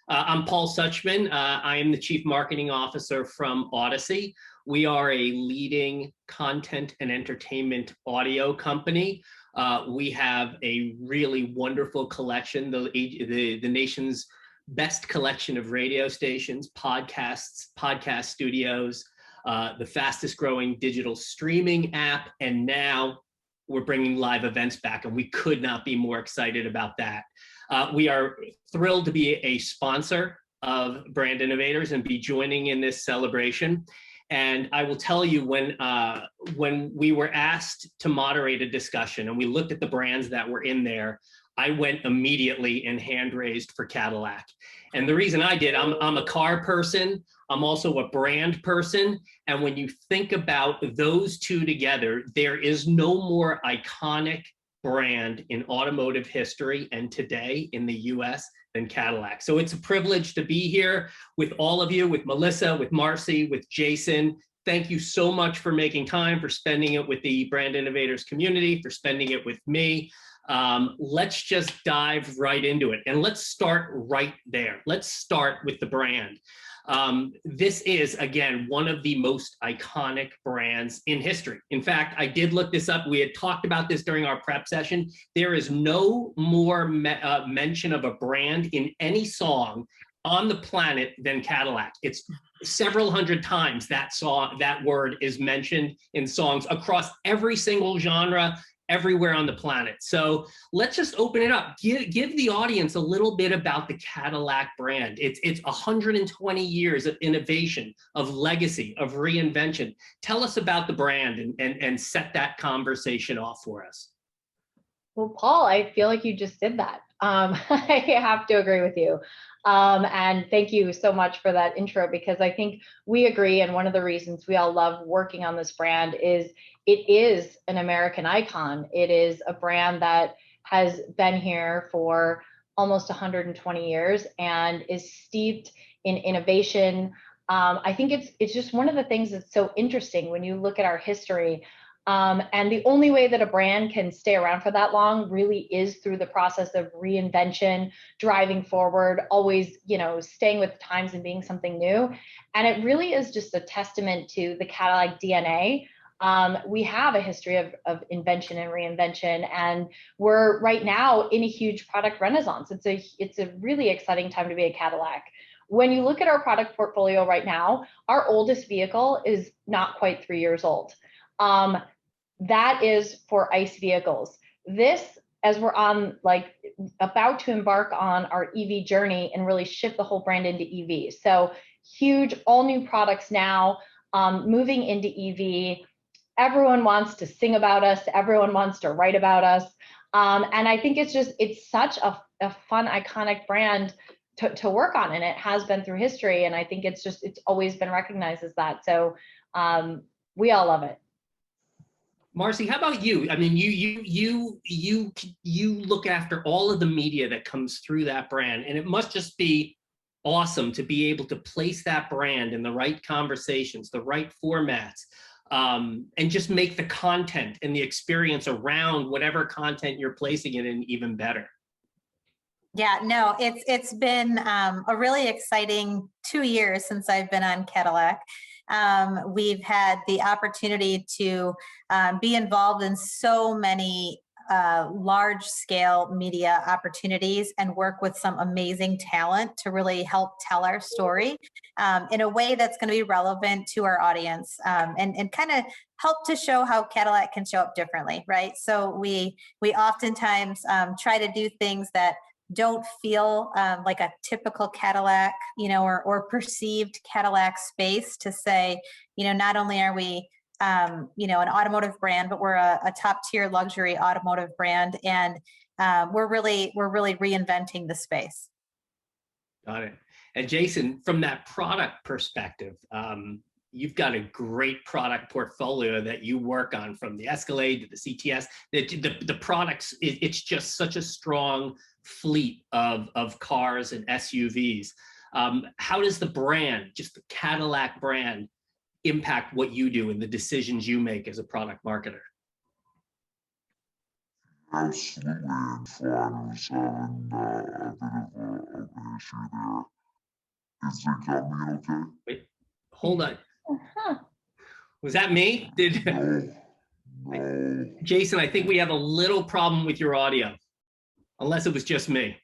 I'm Paul Suchman. I am the Chief Marketing Officer from Audacy. We are a leading content and entertainment audio company. We have a really wonderful collection, the nation's best collection of radio stations, podcasts, podcast studios, the fastest growing digital streaming app, and now we're bringing live events back, and we could not be more excited about that. We are thrilled to be a sponsor of Brand Innovators and be joining in this celebration. And I will tell you, when we were asked to moderate a discussion and we looked at the brands that were in there, I went immediately and hand raised for Cadillac. And the reason I did, I'm a car person, I'm also a brand person. And when you think about those two together, there is no more iconic brand in automotive history and today in the US than Cadillac. So it's a privilege to be here with all of you, with Melissa, with Marcie, with Jason. Thank you so much for making time, for spending it with the Brand Innovators community, for spending it with me. Let's just dive right into it. And let's start right there. Let's start with the brand. This is, again, one of the most iconic brands in history. In fact, I did look this up. We had talked about this during our prep session. There is no more mention of a brand in any song on the planet than Cadillac. It's several hundred times that word is mentioned in songs across every single genre, everywhere on the planet. So let's just open it up. Give the audience a little bit about the Cadillac brand. It's 120 years of innovation, of legacy, of reinvention. Tell us about the brand and set that conversation off for us. Well, Paul, I feel like you just did that. I have to agree with you. And thank you so much for that intro, because I think we agree. And one of the reasons we all love working on this brand is it is an American icon. It is a brand that has been here for almost 120 years and is steeped in innovation. I think it's just one of the things that's so interesting when you look at our history. And the only way that a brand can stay around for that long really is through the process of reinvention, driving forward, always, staying with the times and being something new. And it really is just a testament to the Cadillac DNA. We have a history of invention and reinvention, and we're right now in a huge product renaissance. It's a really exciting time to be a Cadillac. When you look at our product portfolio right now, our oldest vehicle is not quite 3 years old. That is for ICE vehicles. This, as we're on about to embark on our EV journey and really shift the whole brand into EV. So huge, all new products now, moving into EV. Everyone wants to sing about us. Everyone wants to write about us. And I think it's such a fun, iconic brand to work on, and it has been through history. And I think it's always been recognized as that. So we all love it. Marcie, how about you? I mean, you look after all of the media that comes through that brand, and it must just be awesome to be able to place that brand in the right conversations, the right formats, and just make the content and the experience around whatever content you're placing it in even better. Yeah, no, it's been a really exciting 2 years since I've been on Cadillac. We've had the opportunity to be involved in so many large-scale media opportunities and work with some amazing talent to really help tell our story in a way that's going to be relevant to our audience, and kind of help to show how Cadillac can show up differently, right? So we oftentimes try to do things that don't feel like a typical Cadillac, or perceived Cadillac space, to say, not only are we, an automotive brand, but we're a top tier luxury automotive brand. And we're really reinventing the space. Got it. And Jason, from that product perspective, you've got a great product portfolio that you work on, from the Escalade to the CTS, the products. It's just such a strong fleet of cars and SUVs. How does the brand, just the Cadillac brand, impact what you do and the decisions you make as a product marketer? Absolutely informs a bit of a history there. Is the camera okay? Wait, hold on. Huh. Was that me? No. Jason, I think we have a little problem with your audio, unless it was just me.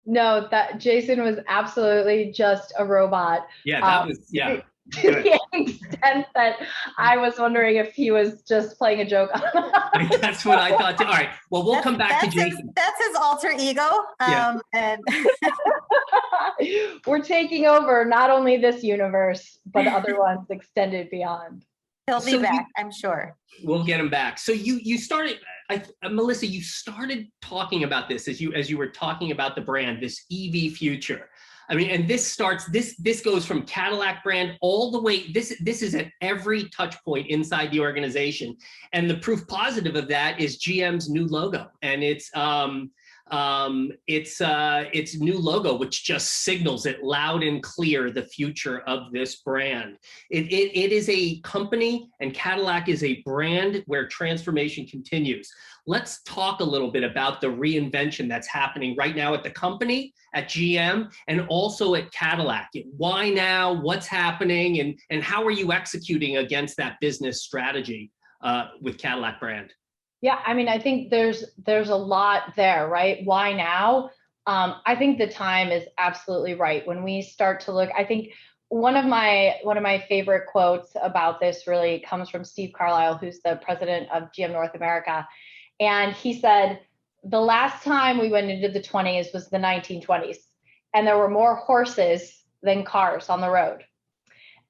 No, that Jason was absolutely just a robot. Yeah, that was, yeah. To the extent that I was wondering if he was just playing a joke. That's what I thought too. All right, well, we'll come back to Jason. That's his alter ego. Yeah. And We're taking over not only this universe, but other ones extended beyond. he'll be back, I'm sure. We'll get him back. So you started, Melissa, you started talking about this as you were talking about the brand, this EV future. I mean, and this goes from Cadillac Brand all the way, this is at every touch point inside the organization. And the proof positive of that is GM's new logo. And it's new logo, which just signals it loud and clear, the future of this brand. It is a company, and Cadillac is a brand where transformation continues. Let's talk a little bit about the reinvention that's happening right now at the company, at GM, and also at Cadillac. Why now? What's happening? And how are you executing against that business strategy with Cadillac Brand? Yeah, I mean, I think there's a lot there, right? Why now? I think the time is absolutely right. When we start to look, I think one of my favorite quotes about this really comes from Steve Carlisle, who's the president of GM North America. And he said, the last time we went into the 20s was the 1920s, and there were more horses than cars on the road.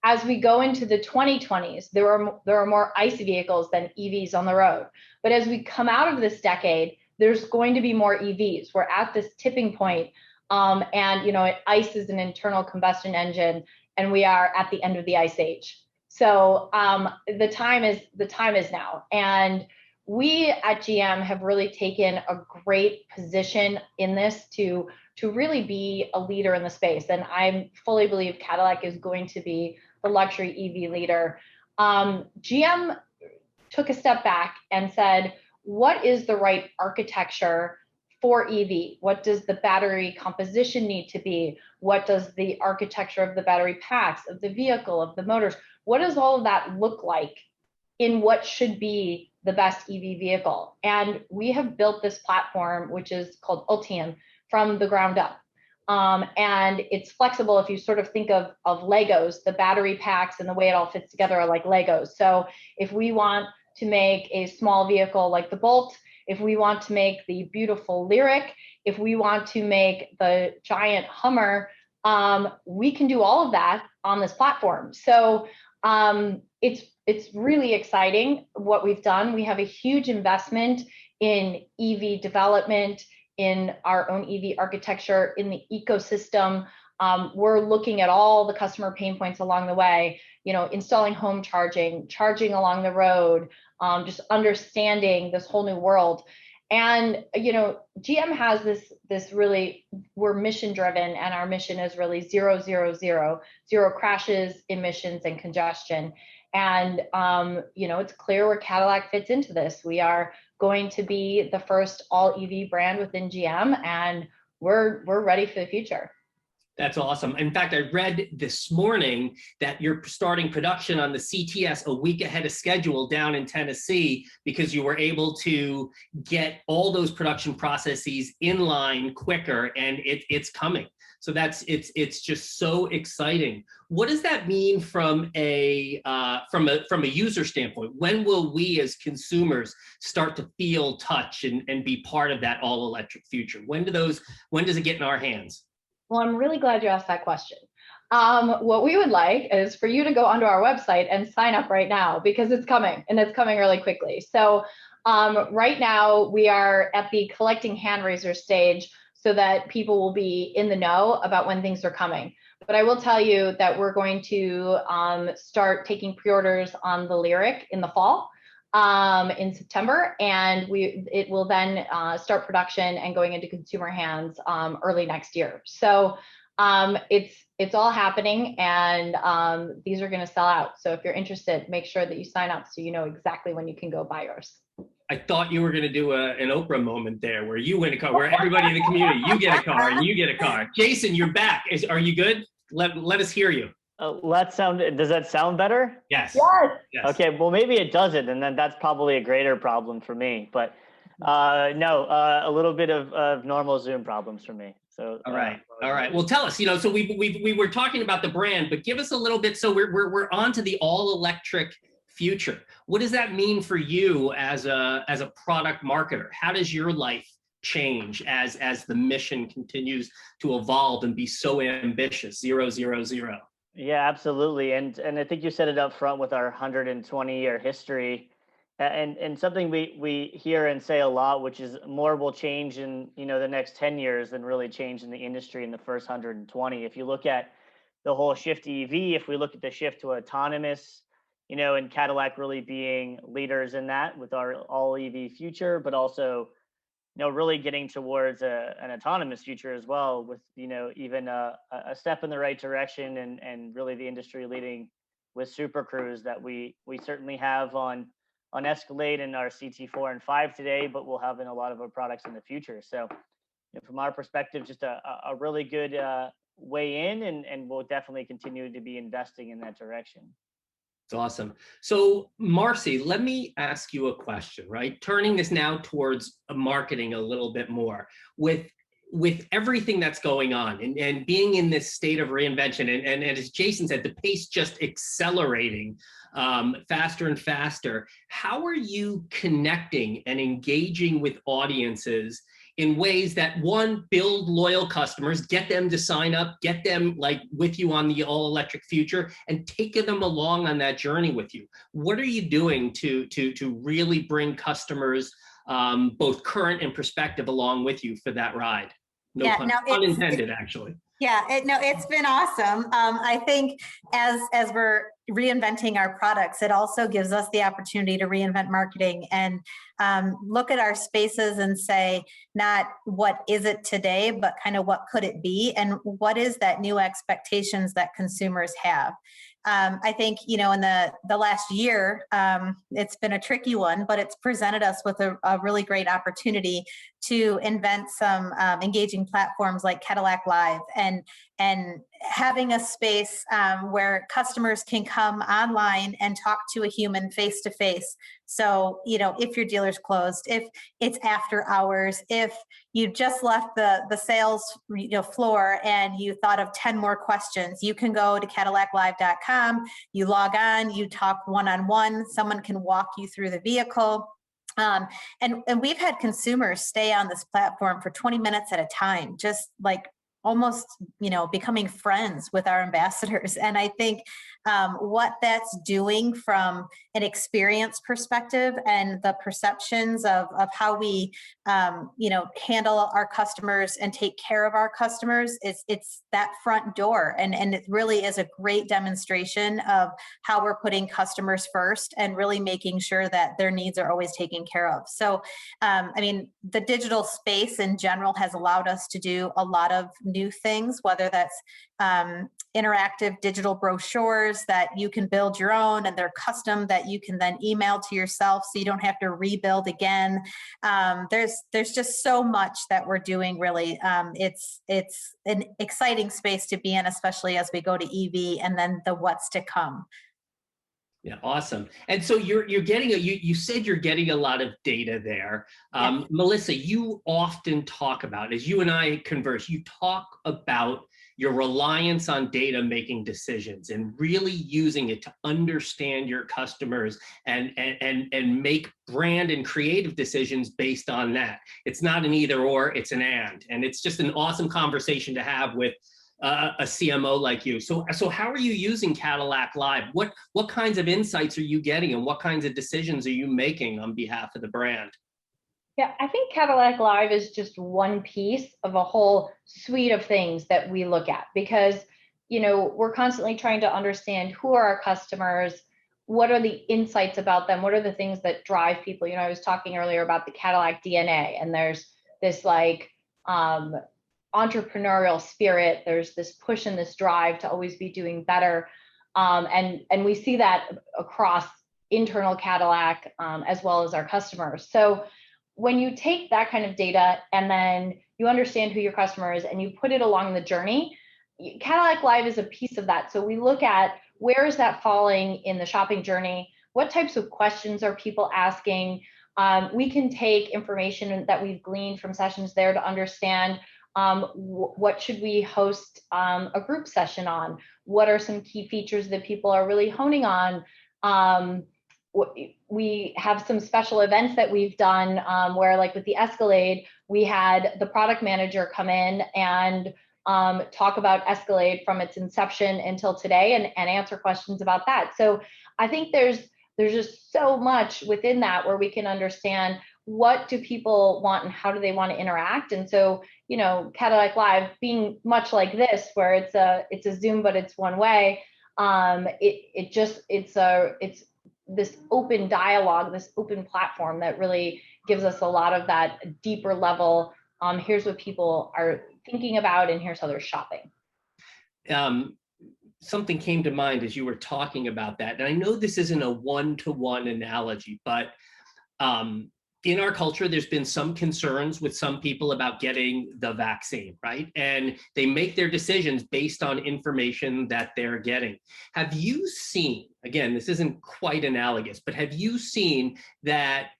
As we go into the 2020s, there are more ICE vehicles than EVs on the road. But as we come out of this decade, there's going to be more EVs. We're at this tipping point, and ICE is an internal combustion engine, and we are at the end of the ICE age. So the time is now, and we at GM have really taken a great position in this to really be a leader in the space. And I fully believe Cadillac is going to be the luxury EV leader. GM took a step back and said, what is the right architecture for EV? What does the battery composition need to be? What does the architecture of the battery packs, of the vehicle, of the motors, what does all of that look like in what should be the best EV vehicle? And we have built this platform, which is called Ultium, from the ground up. And it's flexible. If you sort of think of Legos, the battery packs and the way it all fits together are like Legos. So if we want to make a small vehicle like the Bolt, if we want to make the beautiful Lyriq, if we want to make the giant Hummer, we can do all of that on this platform. So it's really exciting what we've done. We have a huge investment in EV development, in our own EV architecture, in the ecosystem. We're looking at all the customer pain points along the way, installing home charging along the road, just understanding this whole new world. And, GM has this really, we're mission driven, and our mission is really 0, 0, 0, 0 crashes, emissions, and congestion. And, it's clear where Cadillac fits into this. We are going to be the first all EV brand within GM, and we're ready for the future. That's awesome. In fact, I read this morning that you're starting production on the CTS a week ahead of schedule down in Tennessee, because you were able to get all those production processes in line quicker, and it's coming. So it's just so exciting. What does that mean from a user standpoint? When will we as consumers start to feel, touch, and be part of that all electric future? When does it get in our hands? Well, I'm really glad you asked that question. What we would like is for you to go onto our website and sign up right now, because it's coming, and it's coming really quickly. So right now we are at the collecting hand raiser stage, so that people will be in the know about when things are coming. But I will tell you that we're going to start taking pre-orders on the Lyriq in the fall, in September, and it will then start production and going into consumer hands early next year. So it's all happening, and these are going to sell out. So if you're interested, make sure that you sign up so you know exactly when you can go buy yours. I thought you were going to do an Oprah moment there, where you win a car, where everybody in the community, you get a car and you get a car. Jason, you're back. Are you good? let us hear you. Does that sound better? Yes. Yes. Yes. Okay, well, maybe it doesn't, and then that's probably a greater problem for me. But no, a little bit of normal Zoom problems for me. So all right. Well, tell us. So we were talking about the brand, but give us a little bit. So we're on to the all electric future. What does that mean for you as a product marketer? How does your life change as the mission continues to evolve and be so ambitious? 0, 0, 0. Yeah, absolutely. And I think you said it up front with our 120-year history. And something we hear and say a lot, which is more will change in the next 10 years than really change in the industry in the first 120. If you look at the whole shift to EV, if we look at the shift to autonomous, and Cadillac really being leaders in that with our all EV future, but also really getting towards an autonomous future as well, with even a step in the right direction, and really the industry leading with Super Cruise that we certainly have on Escalade and our CT4 and 5 today, but we'll have in a lot of our products in the future. So from our perspective, just a really good way in, and we'll definitely continue to be investing in that direction. It's awesome. So Marcie, let me ask you a question, right? Turning this now towards marketing a little bit more, with everything that's going on and being in this state of reinvention, and as Jason said, the pace just accelerating faster and faster. How are you connecting and engaging with audiences in ways that, one, build loyal customers, get them to sign up, get them with you on the all electric future, and taking them along on that journey with you? What are you doing to really bring customers, both current and prospective, along with you for that ride? Pun intended, actually. Yeah, it's been awesome. I think as we're reinventing our products, it also gives us the opportunity to reinvent marketing and look at our spaces and say, not what is it today, but kind of what could it be, and what is that new expectations that consumers have. I think, in the last year, it's been a tricky one, but it's presented us with a really great opportunity to invent some engaging platforms like Cadillac Live, and having a space where customers can come online and talk to a human face to face. So, if your dealer's closed, if it's after hours, if you just left the sales floor and you thought of 10 more questions, you can go to CadillacLive.com, you log on, you talk one-on-one, someone can walk you through the vehicle. And we've had consumers stay on this platform for 20 minutes at a time, just almost, becoming friends with our ambassadors. And I think what that's doing from an experience perspective and the perceptions of how we, handle our customers and take care of our customers, it's that front door. And it really is a great demonstration of how we're putting customers first and really making sure that their needs are always taken care of. So, the digital space in general has allowed us to do a lot of new things, whether that's interactive digital brochures that you can build your own, and they're custom, that you can then email to yourself so you don't have to rebuild again. There's just so much that we're doing, really. It's an exciting space to be in, especially as we go to EV and then the what's to come. Yeah, awesome. And so you're getting you said you're getting a lot of data there. Yeah. Melissa, you often talk about, as you and I converse, you talk about your reliance on data making decisions and really using it to understand your customers and make brand and creative decisions based on that. It's not an either or, it's an and it's just an awesome conversation to have with a CMO like you. So how are you using Cadillac Live? What kinds of insights are you getting, and what kinds of decisions are you making on behalf of the brand? Yeah, I think Cadillac Live is just one piece of a whole suite of things that we look at, because, we're constantly trying to understand who are our customers, what are the insights about them, what are the things that drive people. I was talking earlier about the Cadillac DNA, and there's this entrepreneurial spirit, there's this push and this drive to always be doing better. And we see that across internal Cadillac as well as our customers. So when you take that kind of data and then you understand who your customer is and you put it along the journey, Cadillac Live is a piece of that. So we look at where is that falling in the shopping journey? What types of questions are people asking? We can take information that we've gleaned from sessions there to understand what should we host a group session on? What are some key features that people are really honing on? We have some special events that we've done where, like with the Escalade, we had the product manager come in and talk about Escalade from its inception until today and answer questions about that. So I think there's just so much within that where we can understand what do people want and how do they want to interact. And so, you know, Cadillac Live being much like this, where it's a Zoom, but it's one way. It's this open dialogue, this open platform that really gives us a lot of that deeper level. Here's what people are thinking about, and here's how they're shopping. Something came to mind as you were talking about that. And I know this isn't a one-to-one analogy, but in our culture, there's been some concerns with some people about getting the vaccine, right? And they make their decisions based on information that they're getting. Have you seen, again, this isn't quite analogous, but have you seen that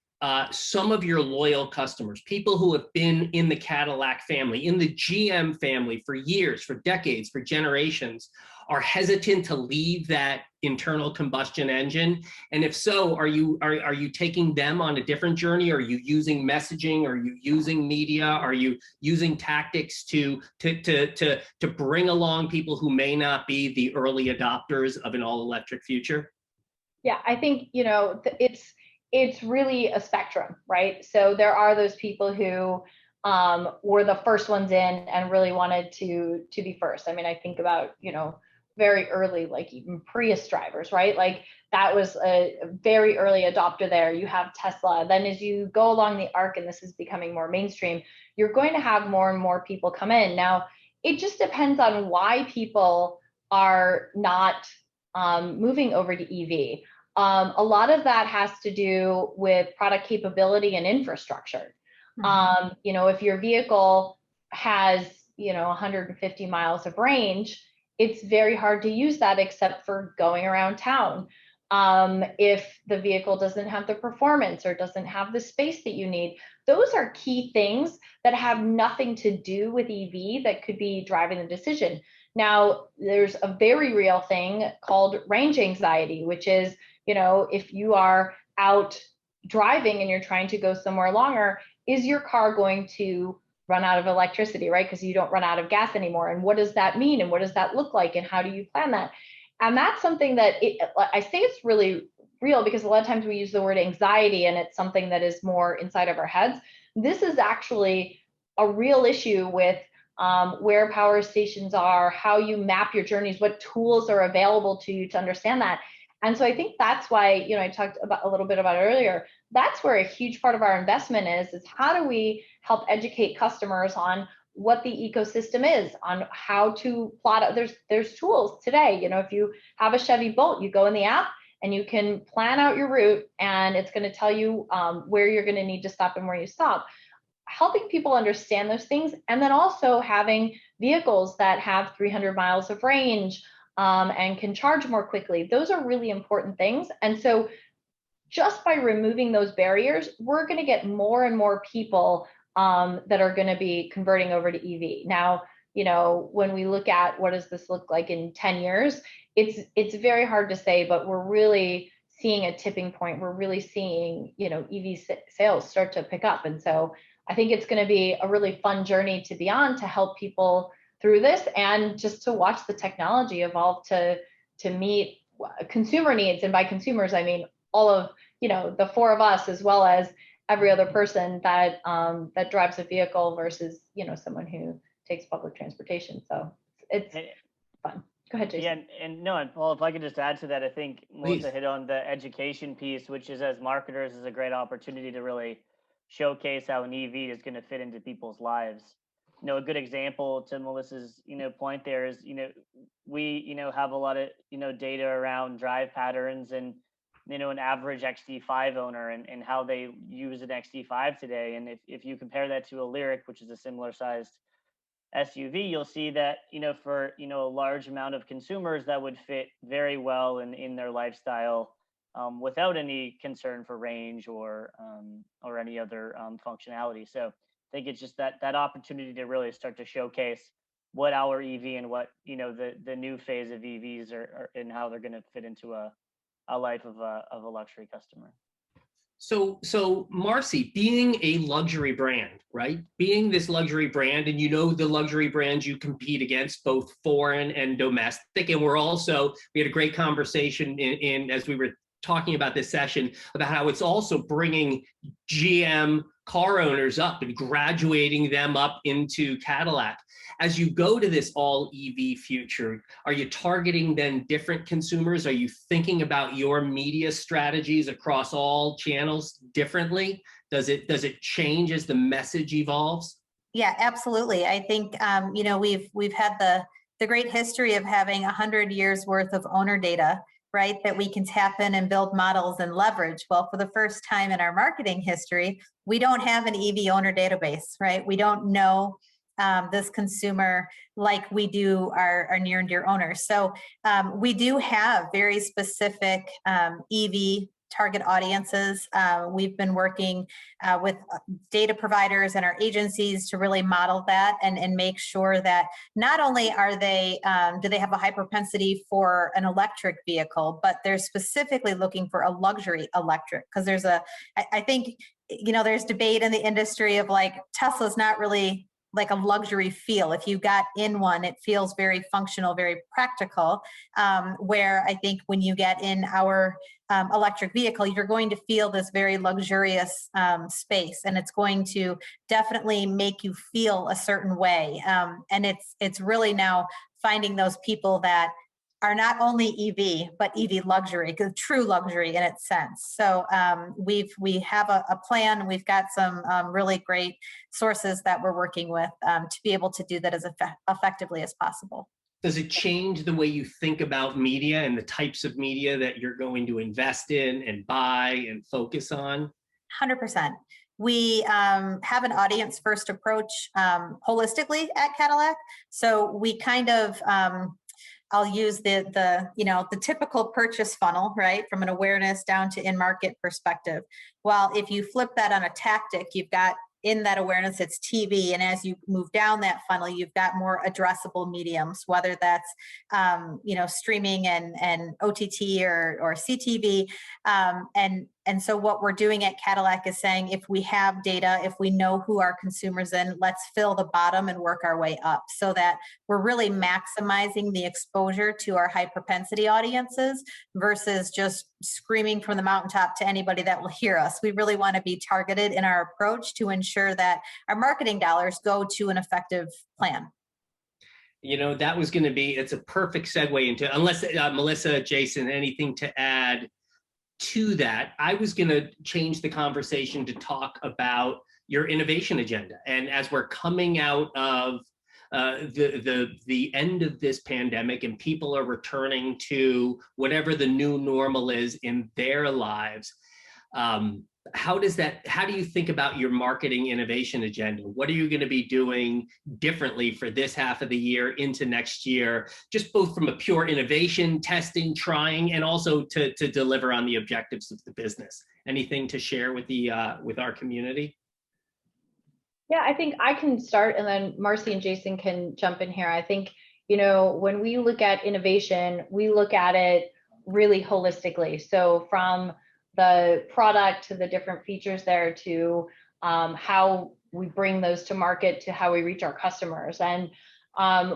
some of your loyal customers, people who have been in the Cadillac family, in the GM family for years, for decades, for generations, are hesitant to leave that internal combustion engine? And if so, are you taking them on a different journey? Are you using messaging? Are you using media? Are you using tactics to bring along people who may not be the early adopters of an all-electric future? Yeah, I think, you know, it's really a spectrum, right? So there are those people who were the first ones in and really wanted to be first. I mean, I think about, you know, very early, like even Prius drivers, right? Like that was a very early adopter there. You have Tesla. Then as you go along the arc, and this is becoming more mainstream, you're going to have more and more people come in. Now, it just depends on why people are not moving over to EV. A lot of that has to do with product capability and infrastructure. Mhm. You know, if your vehicle has, you know, 150 miles of range, it's very hard to use that except for going around town. If the vehicle doesn't have the performance or doesn't have the space that you need, those are key things that have nothing to do with EV that could be driving the decision. Now, there's a very real thing called range anxiety, which is, you know, if you are out driving and you're trying to go somewhere longer, is your car going to run out of electricity, right? Because you don't run out of gas anymore. And what does that mean? And what does that look like? And how do you plan that? And that's something that I say it's really real, because a lot of times we use the word anxiety and it's something that is more inside of our heads. This is actually a real issue with where power stations are, how you map your journeys, what tools are available to you to understand that. And so I think that's why, you know, I talked about a little bit about it earlier. That's where a huge part of our investment is how do we help educate customers on what the ecosystem is, on how to plot out. There's tools today. You know, if you have a Chevy Bolt, you go in the app and you can plan out your route, and it's going to tell you where you're going to need to stop and where you stop. Helping people understand those things, and then also having vehicles that have 300 miles of range and can charge more quickly. Those are really important things. And so just by removing those barriers, we're going to get more and more people that are going to be converting over to EV. Now, you know, when we look at what does this look like in 10 years, it's very hard to say, but we're really seeing a tipping point. We're really seeing, you know, EV sales start to pick up. And so I think it's going to be a really fun journey to be on to help people through this, and just to watch the technology evolve to meet consumer needs. And by consumers, I mean all of, you know, the four of us, as well as every other person that that drives a vehicle versus, you know, someone who takes public transportation. So it's fun. Go ahead, Jason. Yeah, and no, and Paul, if I could just add to that, I think Melissa hit on the education piece, which is, as marketers, is a great opportunity to really showcase how an EV is going to fit into people's lives. You know, a good example to Melissa's, you know, point there is, you know, we, you know, have a lot of, you know, data around drive patterns and, you know, an average XT5 owner and how they use an XT5 today. And if you compare that to a Lyriq, which is a similar sized SUV, you'll see that, for, a large amount of consumers that would fit very well in their lifestyle without any concern for range or any other functionality. So I think it's just that opportunity to really start to showcase what our EV and what, the new phase of EVs are and how they're going to fit into a life of a luxury customer. So Marcie, being a luxury brand, right? Being this luxury brand, and the luxury brands you compete against, both foreign and domestic. And we had a great conversation in as we were talking about this session about how it's also bringing GM car owners up and graduating them up into Cadillac. As you go to this all EV future, are you targeting then different consumers? Are you thinking about your media strategies across all channels differently? Does it change as the message evolves? Yeah, absolutely. I think we've had the great history of having 100 years worth of owner data, right, that we can tap in and build models and leverage. Well, for the first time in our marketing history, we don't have an EV owner database, right? We don't know this consumer like we do our near and dear owners. So we do have very specific EV target audiences. We've been working with data providers and our agencies to really model that and make sure that not only are they, do they have a high propensity for an electric vehicle, but they're specifically looking for a luxury electric. Because I think, there's debate in the industry of like, Tesla's not really like a luxury feel. If you got in one, it feels very functional, very practical, where I think when you get in our electric vehicle, you're going to feel this very luxurious space, and it's going to definitely make you feel a certain way. And it's really now finding those people that are not only EV, but EV luxury, because true luxury in its sense. So we have a plan. We've got some really great sources that we're working with to be able to do that as effectively as possible. Does it change the way you think about media and the types of media that you're going to invest in and buy and focus on? 100%. We have an audience first approach holistically at Cadillac. So we kind of, I'll use the typical purchase funnel, right? From an awareness down to in-market perspective. Well, if you flip that on a tactic, you've got in that awareness, it's TV. And as you move down that funnel, you've got more addressable mediums, whether that's, streaming and OTT or CTV. And so what we're doing at Cadillac is saying, if we have data, if we know who our consumers in, let's fill the bottom and work our way up so that we're really maximizing the exposure to our high propensity audiences versus just screaming from the mountaintop to anybody that will hear us. We really want to be targeted in our approach to ensure that our marketing dollars go to an effective plan. That was going to be, it's a perfect segue into, unless Melissa, Jason, anything to add to that. I was going to change the conversation to talk about your innovation agenda. And as we're coming out of the end of this pandemic and people are returning to whatever the new normal is in their lives, how do you think about your marketing innovation agenda? What are you going to be doing differently for this half of the year into next year, just both from a pure innovation, testing, trying, and also to deliver on the objectives of the business? Anything to share with with our community? Yeah, I think I can start, and then Marcie and Jason can jump in here. I think, when we look at innovation, we look at it really holistically. So from the product to the different features there to how we bring those to market to how we reach our customers. And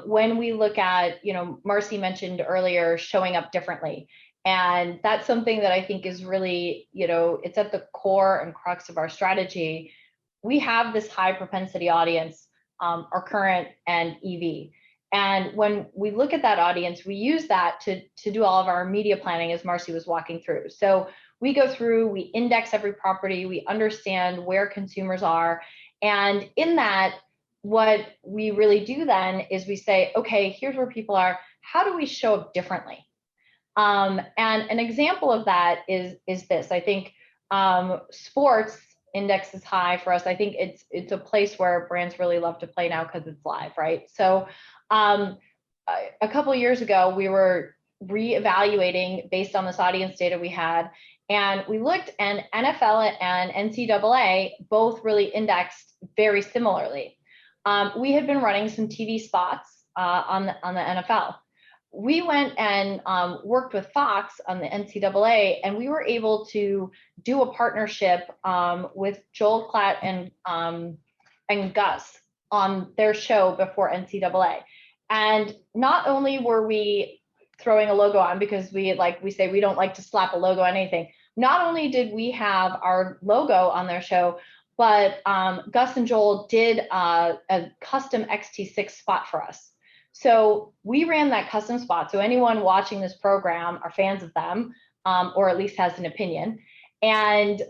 when we look at, Marcie mentioned earlier, showing up differently. And that's something that I think is really, it's at the core and crux of our strategy. We have this high propensity audience, our current and EV. And when we look at that audience, we use that to do all of our media planning, as Marcie was walking through. So we go through, we index every property, we understand where consumers are. And in that, what we really do then is we say, okay, here's where people are. How do we show up differently? And an example of that is this. I think sports index is high for us. I think it's a place where brands really love to play now because it's live, right? So a couple of years ago, we were reevaluating based on this audience data we had, and we looked, and NFL and NCAA both really indexed very similarly. We had been running some TV spots on the NFL. We went and worked with Fox on the NCAA, and we were able to do a partnership with Joel Klatt and Gus on their show before NCAA. And not only were we throwing a logo on, because we say we don't like to slap a logo on anything. Not only did we have our logo on their show, but Gus and Joel did a custom XT6 spot for us. So we ran that custom spot. So anyone watching this program are fans of them, or at least has an opinion. And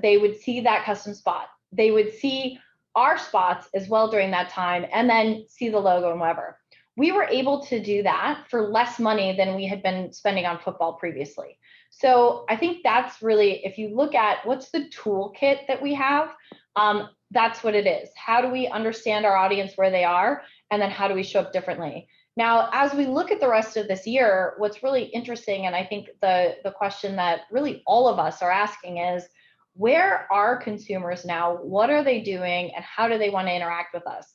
they would see that custom spot. They would see our spots as well during that time, and then see the logo and whatever. We were able to do that for less money than we had been spending on football previously. So I think that's really, if you look at what's the toolkit that we have, that's what it is. How do we understand our audience where they are? And then how do we show up differently? Now, as we look at the rest of this year, what's really interesting, and I think the question that really all of us are asking is, where are consumers now? What are they doing? And how do they want to interact with us?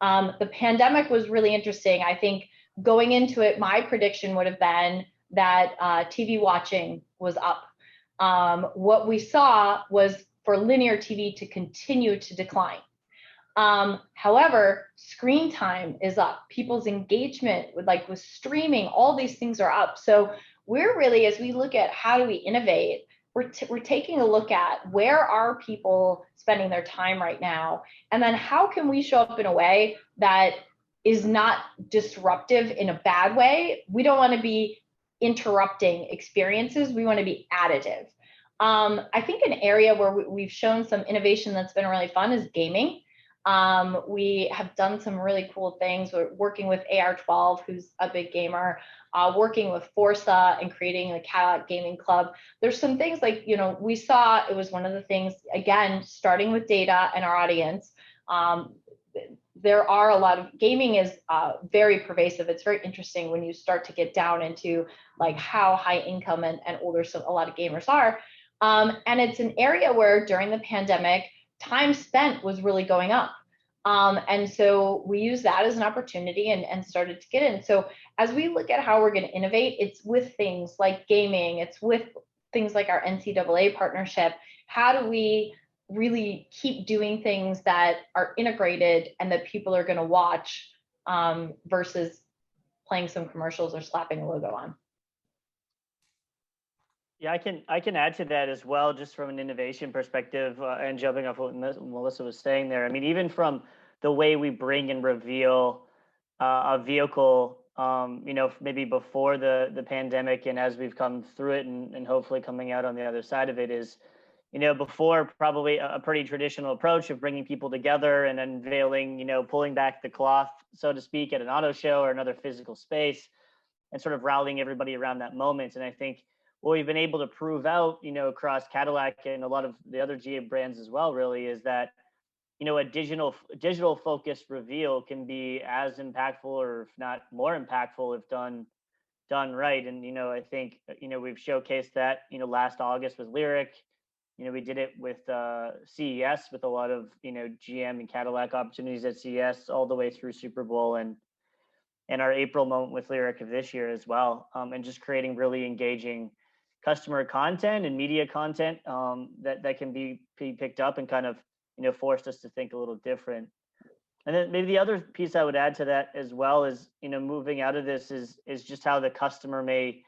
The pandemic was really interesting. I think going into it, my prediction would have been that TV watching was up. What we saw was for linear TV to continue to decline. However, screen time is up. People's engagement with streaming, all these things are up. So we're really, as we look at how do we innovate, we're taking a look at where are people spending their time right now, and then how can we show up in a way that is not disruptive in a bad way. We don't want to be interrupting experiences. We want to be additive. I think an area where we've shown some innovation that's been really fun is gaming. We have done some really cool things. We're working with AR12, who's a big gamer, working with Forza and creating the Cadillac Gaming Club. There's some things like, we saw, it was one of the things, again, starting with data and our audience. There are a lot of, gaming is very pervasive. It's very interesting when you start to get down into how high income and older a lot of gamers are. And it's an area where during the pandemic, time spent was really going up. And so we use that as an opportunity and started to get in. So as we look at how we're going to innovate, it's with things like gaming, it's with things like our NCAA partnership. How do we really keep doing things that are integrated and that people are going to watch versus playing some commercials or slapping a logo on? Yeah, I can add to that as well, just from an innovation perspective, and jumping off what Melissa was saying there. I mean, even from the way we bring and reveal a vehicle, maybe before the pandemic, and as we've come through it, and hopefully coming out on the other side of it, is, before probably a pretty traditional approach of bringing people together and unveiling, pulling back the cloth, so to speak, at an auto show or another physical space, and sort of rallying everybody around that moment. And I think what we've been able to prove out, across Cadillac and a lot of the other GM brands as well, really, is that, a digital focused reveal can be as impactful, or if not more impactful, if done right. And, I think, we've showcased that, last August with Lyric. We did it with CES with a lot of, GM and Cadillac opportunities at CES all the way through Super Bowl, and our April moment with Lyric of this year as well. And just creating really engaging customer content and media content that can be picked up and kind of, forced us to think a little different. And then maybe the other piece I would add to that as well is, moving out of this is just how the customer may,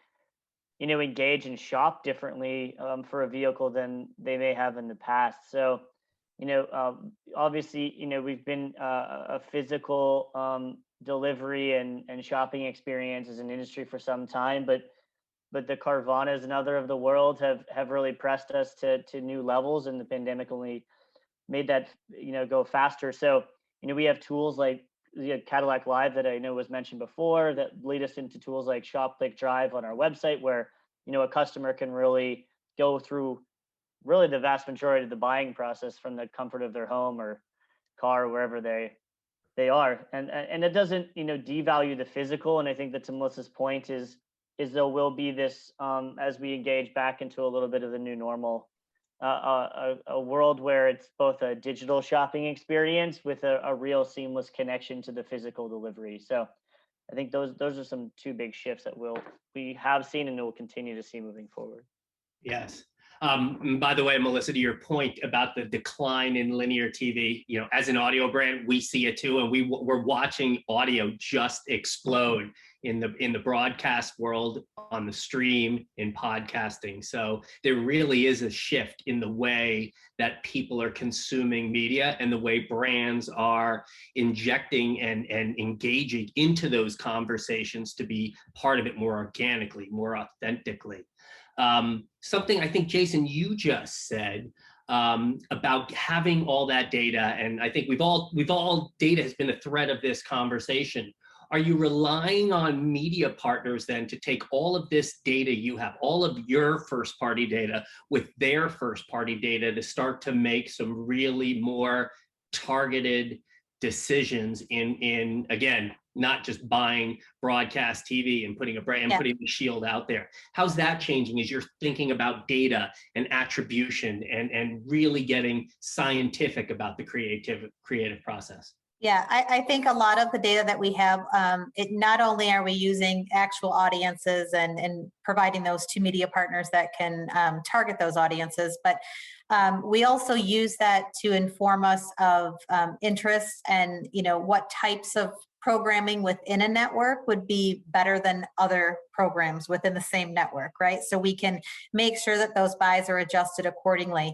engage and shop differently for a vehicle than they may have in the past. So, obviously, we've been a physical delivery and shopping experience as an industry for some time, but the Carvanas and other of the world have really pressed us to new levels, and the pandemic only made that, go faster. So, we have tools like the Cadillac Live that I know was mentioned before that lead us into tools like Shop, Click, Drive on our website, where, a customer can really go through really the vast majority of the buying process from the comfort of their home or car, or wherever they are. And it doesn't, devalue the physical. And I think that to Melissa's point is there will be this, as we engage back into a little bit of the new normal, a world where it's both a digital shopping experience with a real seamless connection to the physical delivery. So I think those are some two big shifts that we have seen and will continue to see moving forward. Yes. By the way, Melissa, to your point about the decline in linear TV, as an audio brand, we see it too, and we're watching audio just explode in the broadcast world, on the stream, in podcasting. So there really is a shift in the way that people are consuming media and the way brands are injecting and engaging into those conversations to be part of it more organically, more authentically. Something I think, Jason, you just said about having all that data, and I think we've all data has been a thread of this conversation. Are you relying on media partners then to take all of this data you have, all of your first party data with their first party data, to start to make some really more targeted decisions in again, not just buying broadcast TV and putting a brand, putting the shield out there? How's that changing as you're thinking about data and attribution and really getting scientific about the creative process? Yeah, I think a lot of the data that we have, it not only are we using actual audiences and providing those to media partners that can target those audiences, but we also use that to inform us of interests and what types of programming within a network would be better than other programs within the same network, right? So we can make sure that those buys are adjusted accordingly.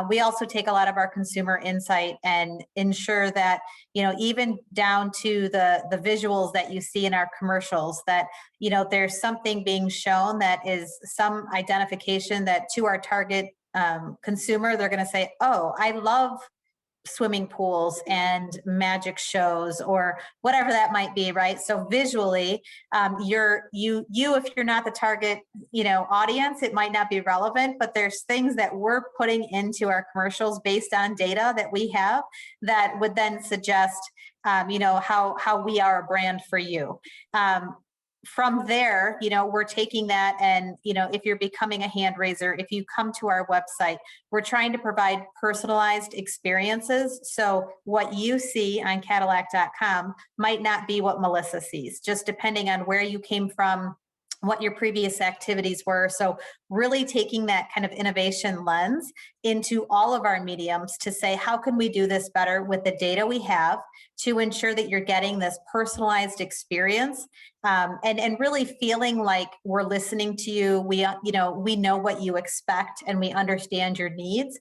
We also take a lot of our consumer insight and ensure that, even down to the visuals that you see in our commercials, that, there's something being shown that is some identification that to our target consumer, they're going to say, oh, I love swimming pools and magic shows or whatever that might be, right? So visually, if you're not the target, audience, it might not be relevant, but there's things that we're putting into our commercials based on data that we have that would then suggest, how we are a brand for you. From there, we're taking that and, if you're becoming a hand raiser, if you come to our website, we're trying to provide personalized experiences. So what you see on Cadillac.com might not be what Melissa sees, just depending on where you came from, what your previous activities were. So really taking that kind of innovation lens into all of our mediums to say, how can we do this better with the data we have to ensure that you're getting this personalized experience, and really feeling like we're listening to you. We know what you expect and we understand your needs.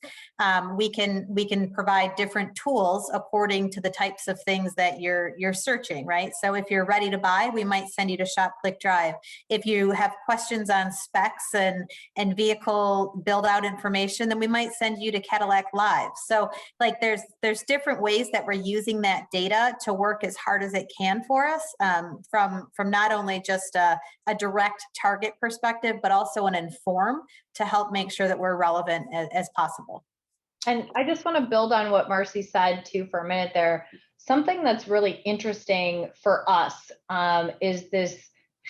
We can provide different tools according to the types of things that you're searching, right? So if you're ready to buy, we might send you to Shop, Click, Drive. If you have questions on specs and vehicle build out information, then we might send you to Cadillac Live. So like there's different ways that we're using that data to work as hard as it can for us, from not only just a direct target perspective, but also an inform to help make sure that we're relevant as possible. And I just want to build on what Marcie said too for a minute there. Something that's really interesting for us is this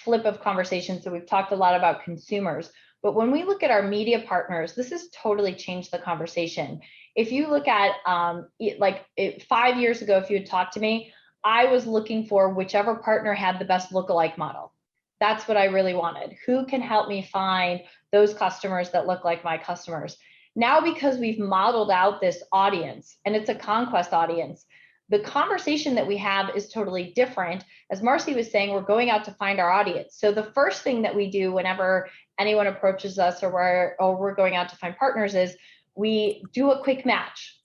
flip of conversation. So we've talked a lot about consumers, but when we look at our media partners, this has totally changed the conversation. If you look at 5 years ago, if you had talked to me, I was looking for whichever partner had the best lookalike model. That's what I really wanted. Who can help me find those customers that look like my customers? Now, because we've modeled out this audience and it's a conquest audience, the conversation that we have is totally different. As Marcie was saying, we're going out to find our audience. So the first thing that we do whenever anyone approaches us or we're going out to find partners is we do a quick match.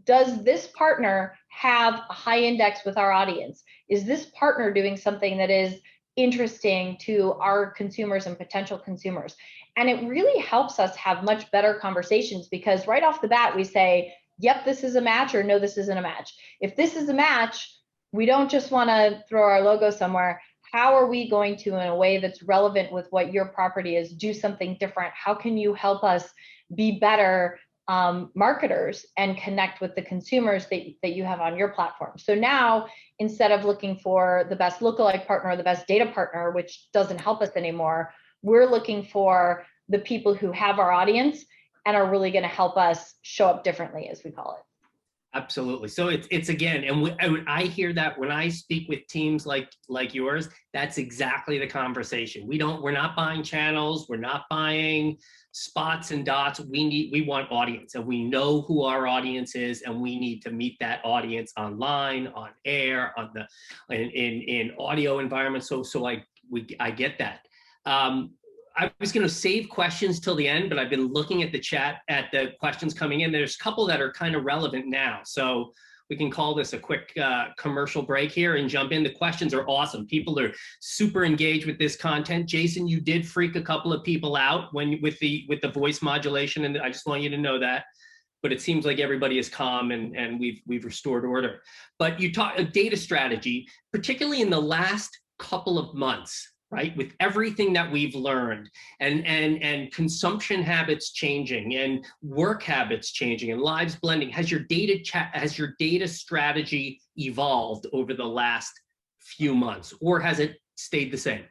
Does this partner have a high index with our audience? Is this partner doing something that is interesting to our consumers and potential consumers? And it really helps us have much better conversations because right off the bat, we say, yep, this is a match, or no, this isn't a match. If this is a match, we don't just want to throw our logo somewhere. How are we going to, in a way that's relevant with what your property is, do something different? How can you help us be better marketers and connect with the consumers that you have on your platform. So now, instead of looking for the best lookalike partner or the best data partner, which doesn't help us anymore, we're looking for the people who have our audience and are really going to help us show up differently, as we call it. Absolutely. So it's again, and I hear that when I speak with teams like yours, that's exactly the conversation. We're not buying channels, we're not buying spots and dots. We want audience, and we know who our audience is, and we need to meet that audience online, on air, in audio environments. So I get that. I was going to save questions till the end, but I've been looking at the chat, at the questions coming in. There's a couple that are kind of relevant now. So we can call this a quick commercial break here and jump in. The questions are awesome. People are super engaged with this content. Jason, you did freak a couple of people out with the voice modulation, and I just want you to know that. But it seems like everybody is calm, and we've restored order. But you talk a data strategy, particularly in the last couple of months, right? With everything that we've learned, and consumption habits changing, and work habits changing, and lives blending, has your data strategy evolved over the last few months, or has it stayed the same?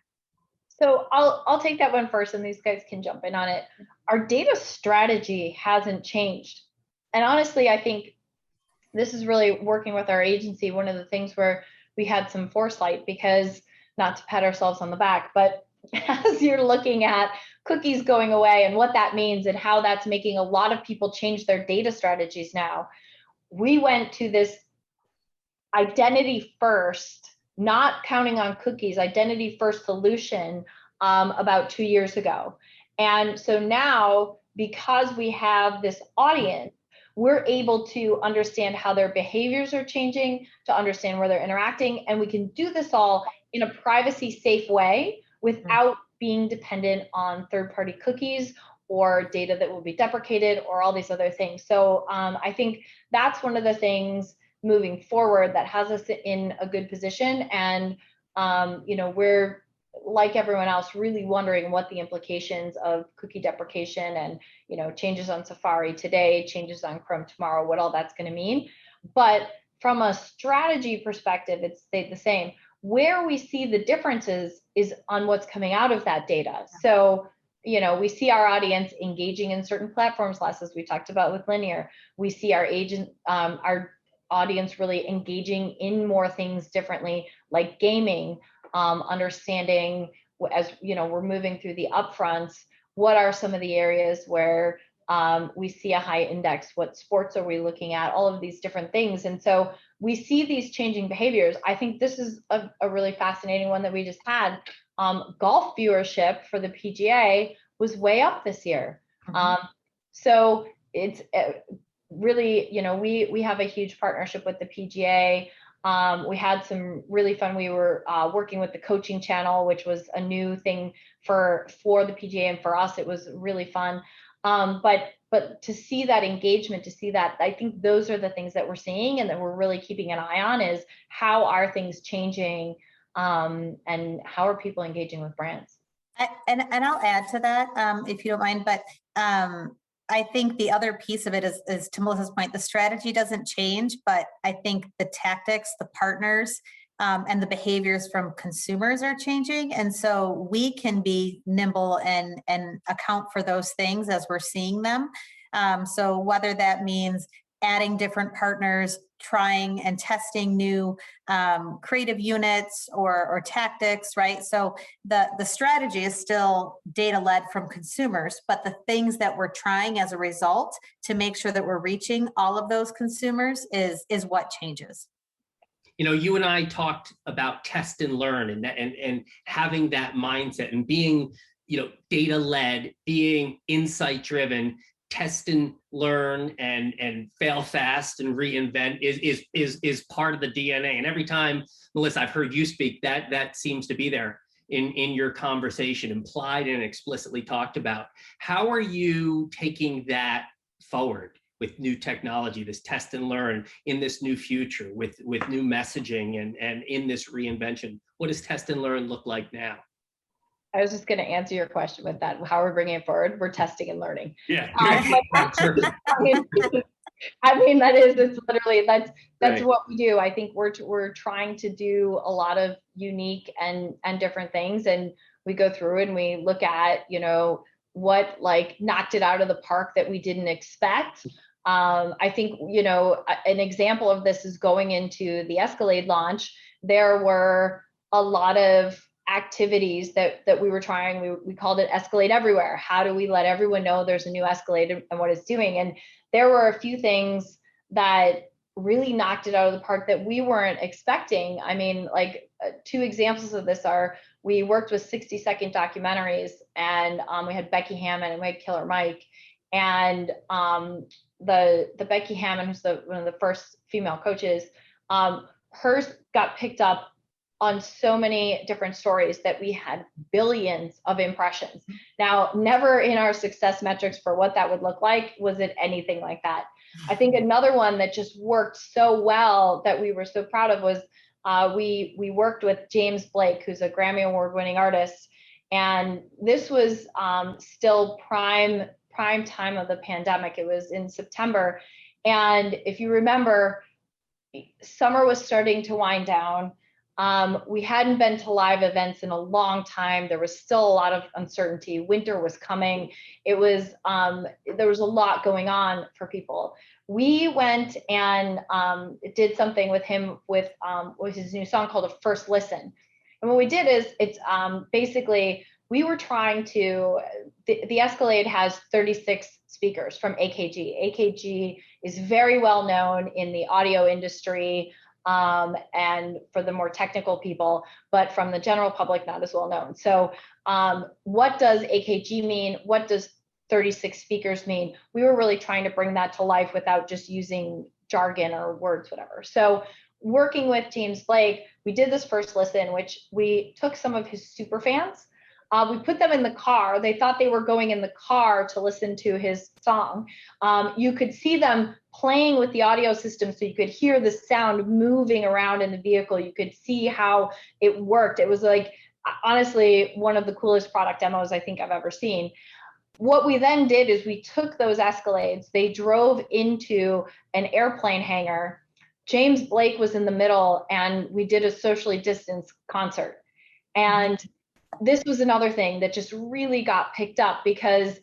So I'll take that one first, and these guys can jump in on it. Our data strategy hasn't changed. And honestly, I think this is really working with our agency, one of the things where we had some foresight, because not to pat ourselves on the back, but as you're looking at cookies going away and what that means and how that's making a lot of people change their data strategies now, we went to this identity first, not counting on cookies, identity first solution about 2 years ago. And so now, because we have this audience, we're able to understand how their behaviors are changing, to understand where they're interacting, and we can do this all in a privacy safe way without being dependent on third-party cookies or data that will be deprecated or all these other things. So I think that's one of the things moving forward that has us in a good position. And we're, like everyone else, really wondering what the implications of cookie deprecation and changes on Safari today, changes on Chrome tomorrow, what all that's going to mean. But from a strategy perspective, it's stayed the same. Where we see the differences is on what's coming out of that data. So, we see our audience engaging in certain platforms less, as we talked about with linear. We see our audience really engaging in more things differently, like gaming, understanding, as we're moving through the upfronts, what are some of the areas where we see a high index, what sports are we looking at, all of these different things. And so we see these changing behaviors. I think this is a really fascinating one that we just had. Golf viewership for the PGA was way up this year. So it's really, we have a huge partnership with the PGA. We had some really fun. We were working with the coaching channel, which was a new thing for the PGA, and for us, it was really fun. But to see that engagement, to see that, I think those are the things that we're seeing and that we're really keeping an eye on, is how are things changing, and how are people engaging with brands. And I'll add to that, if you don't mind, but I think the other piece of it is to Melissa's point, the strategy doesn't change, but I think the tactics, the partners, and the behaviors from consumers are changing. And so we can be nimble and account for those things as we're seeing them. So whether that means adding different partners, trying and testing new creative units or tactics, right? So the strategy is still data-led from consumers, but the things that we're trying as a result to make sure that we're reaching all of those consumers is what changes. You and I talked about test and learn, and having that mindset, and being, data-led, being insight-driven. Test and learn and fail fast and reinvent is part of the DNA. And every time, Melissa, I've heard you speak, that seems to be there in your conversation, implied and explicitly talked about. How are you taking that forward with new technology, this test and learn, in this new future with new messaging and in this reinvention? What does test and learn look like now? I was just going to answer your question with that. How we're bringing it forward, we're testing and learning. Yeah. I mean, it's literally, that's Right. what we do. I think we're trying to do a lot of unique and different things. And we go through and we look at, what like knocked it out of the park that we didn't expect. I think, an example of this is going into the Escalade launch. There were a lot of activities that we were trying. We called it Escalade Everywhere. How do we let everyone know there's a new Escalade and what it's doing? And there were a few things that really knocked it out of the park that we weren't expecting. I mean, like 2 examples of this are, we worked with 60-second documentaries, and we had Becky Hammond and we had Killer Mike. And the Becky Hammond, who's one of the first female coaches, hers got picked up on so many different stories that we had billions of impressions. Now, never in our success metrics for what that would look like was it anything like that. I think another one that just worked so well that we were so proud of was we worked with James Blake, who's a Grammy Award-winning artist, and this was still prime time of the pandemic. It was in September, and if you remember, summer was starting to wind down. We hadn't been to live events in a long time. There was still a lot of uncertainty. Winter was coming. It was there was a lot going on for people. We went and did something with him with his new song called A First Listen. And what we did is it's basically we were trying to, the Escalade has 36 speakers from AKG. AKG is very well known in the audio industry. And for the more technical people, but from the general public, not as well known. So what does AKG mean? What does 36 speakers mean? We were really trying to bring that to life without just using jargon or words, whatever. So working with James Blake, we did this first listen, which we took some of his super fans. We put them in the car. They thought they were going in the car to listen to his song. You could see them playing with the audio system, so you could hear the sound moving around in the vehicle. You could see how it worked. It was like, honestly, one of the coolest product demos I think I've ever seen. What we then did is we took those Escalades, they drove into an airplane hangar. James Blake was in the middle, and we did a socially distanced concert. And this was another thing that just really got picked up because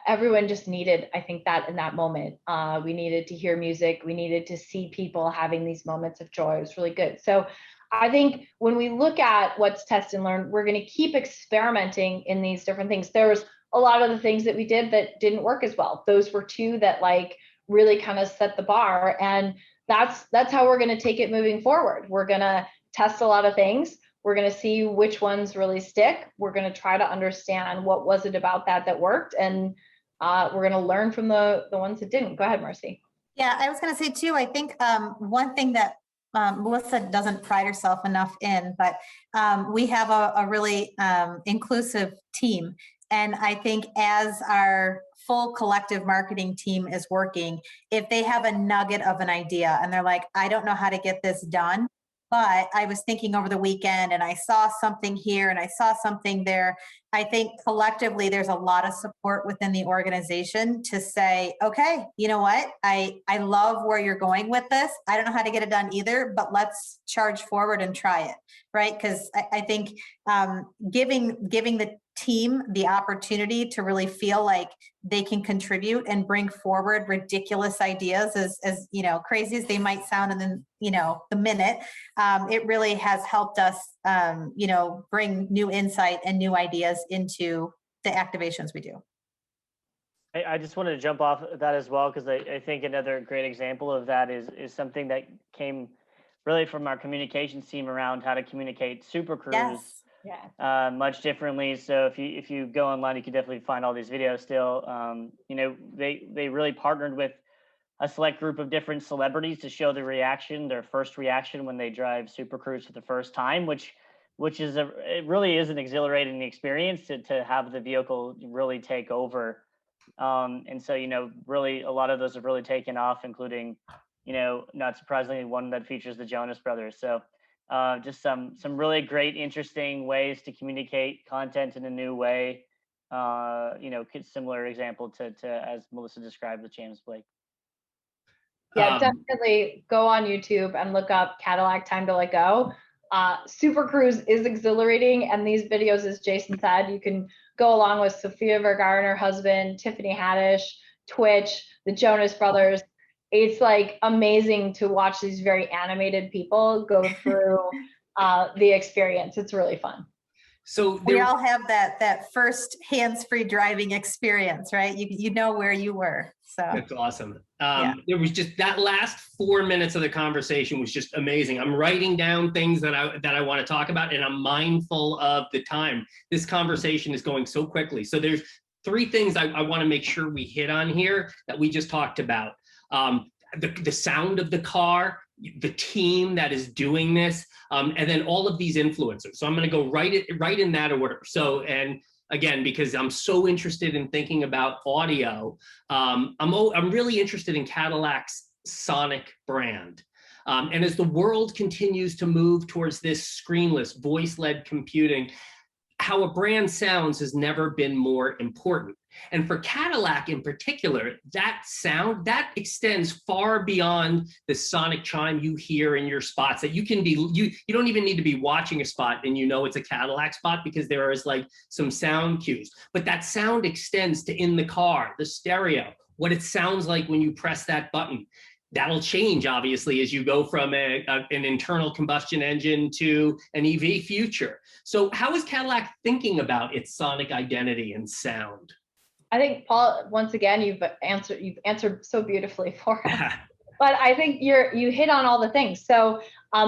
everyone just needed, I think, that in that moment. We needed to hear music. We needed to see people having these moments of joy. It was really good. So I think when we look at what's test and learn, we're going to keep experimenting in these different things. There was a lot of the things that we did that didn't work as well. Those were 2 that like really kind of set the bar. And that's how we're going to take it moving forward. We're going to test a lot of things. We're going to see which ones really stick. We're going to try to understand what was it about that worked. And we're going to learn from the ones that didn't. Go ahead, Marcie. Yeah, I was going to say too, I think one thing that Melissa doesn't pride herself enough in, but we have a really inclusive team. And I think as our full collective marketing team is working, if they have a nugget of an idea and they're like, I don't know how to get this done, but I was thinking over the weekend and I saw something here and I saw something there. I think collectively there's a lot of support within the organization to say, okay, you know what? I love where you're going with this. I don't know how to get it done either, but let's charge forward and try it, right? Because I think giving the team the opportunity to really feel like they can contribute and bring forward ridiculous ideas, as crazy as they might sound in the minute, it really has helped us bring new insight and new ideas into the activations we do. I just wanted to jump off that as well, because I think another great example of that is something that came really from our communications team around how to communicate Super Cruise. Yes. Yeah. Much differently. So if you go online, you can definitely find all these videos still. They really partnered with a select group of different celebrities to show their first reaction when they drive Super Cruise for the first time, which it really is an exhilarating experience to have the vehicle really take over. And so, really a lot of those have really taken off, including, not surprisingly, one that features the Jonas Brothers. So Just some really great, interesting ways to communicate content in a new way. Similar example to as Melissa described with James Blake. Yeah, definitely go on YouTube and look up Cadillac Time to Let Go. Super Cruise is exhilarating, and these videos, as Jason said, you can go along with Sofia Vergara and her husband, Tiffany Haddish, Twitch, the Jonas Brothers. It's like amazing to watch these very animated people go through the experience. It's really fun. So we all have that first hands-free driving experience, right? You know where you were. So that's awesome. There was just that last 4 minutes of the conversation was just amazing. I'm writing down things that I want to talk about, and I'm mindful of the time. This conversation is going so quickly. So there's 3 things I want to make sure we hit on here that we just talked about. The sound of the car, the team that is doing this, and then all of these influencers. So I'm going to go right in that order. So, and again, because I'm so interested in thinking about audio, I'm really interested in Cadillac's sonic brand. And as the world continues to move towards this screenless, voice-led computing, how a brand sounds has never been more important. And for Cadillac in particular, that sound, that extends far beyond the sonic chime you hear in your spots, that you don't even need to be watching a spot and you know it's a Cadillac spot because there is like some sound cues. But that sound extends to in the car, the stereo, what it sounds like when you press that button. That'll change, obviously, as you go from an internal combustion engine to an EV future. So how is Cadillac thinking about its sonic identity and sound? I think, Paul, once again, you've answered so beautifully for us. But I think you hit on all the things. So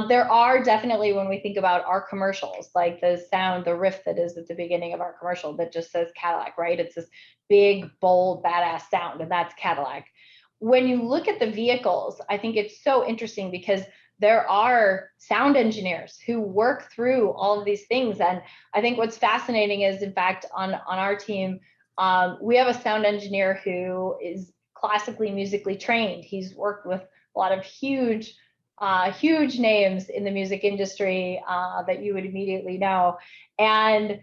there are definitely, when we think about our commercials, like the sound, the riff that is at the beginning of our commercial that just says Cadillac, right? It's this big, bold, badass sound, and that's Cadillac. When you look at the vehicles, I think it's so interesting because there are sound engineers who work through all of these things. And I think what's fascinating is, in fact, on our team, we have a sound engineer who is classically musically trained. He's worked with a lot of huge names in the music industry that you would immediately know, and